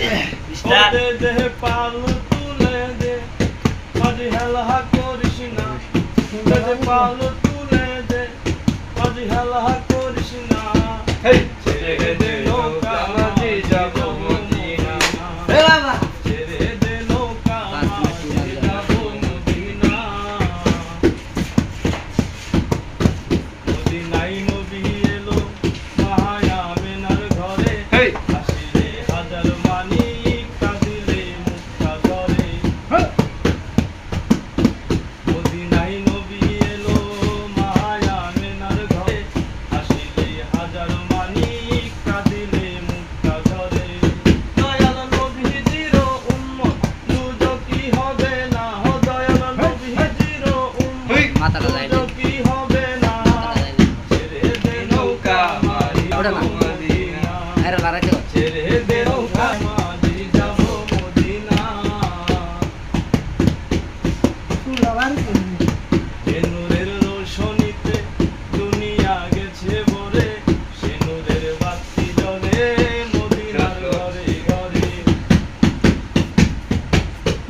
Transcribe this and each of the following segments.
দে দে পালু তুলে দে আজি হেলা করিস না দে দে পালু তুলে দে আজি হেলা করিস না হেই ছেড়ে দে নৌকা মাঝি যাব মদিনা হে বাবা ছেড়ে দে নৌকা মাঝি যাব মদিনা মদিনায় নবী এলো মায়া আমেনার ঘরে হেই আসিলে হাজার মানি কাঁদিলে মুক্তা ধরে মদিনায় নবী এলো মায়া আমেনার ঘরে আসিলে হাজার মানি কাঁদিলে মুক্তা ধরে দয়াল নবীজির উম্মত দুজকি হবে না ও দয়াল নবীজির উম্মত দুজকি হবে না ছেড়ে দে নৌকা মাঝি যাব মদিনা ছেড়ে দে নৌকা মাঝি যাব মদিনা যে নূরের রোশনীতে দুনিয়া গেছে ভরে সে নূরের বাতি জ্বলে মদিনার ঘরে ঘরে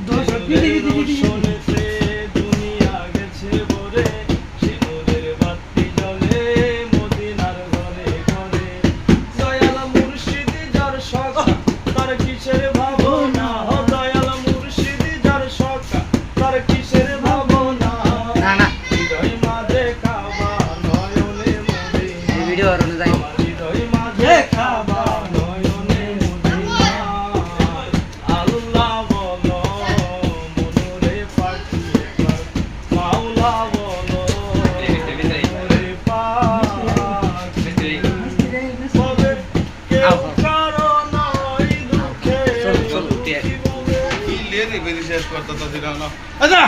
রোশনীতে দুনিয়া গেছে ভরে সে নূরের বাতি জ্বলে মদিনার ঘরে ঘরে দয়াল মুর্শিদি যার সখা তার কিসের ভাবনা ও দয়াল মুর্শিদি যার সখা তার কিসের ভাবনা হৃদয় মাঝে কাবা নয়নে মদিনা আমার হৃদয় মাঝে কাবা নয়নে মদিনা আল্লাহ বলো মনুরে পাখি একবার মাওলা বলো মনুরে পাখি বলে কেউ কারো নয় দুঃখে দুঃখী বলে শেষ করতে তো দিলাম না আচ্ছা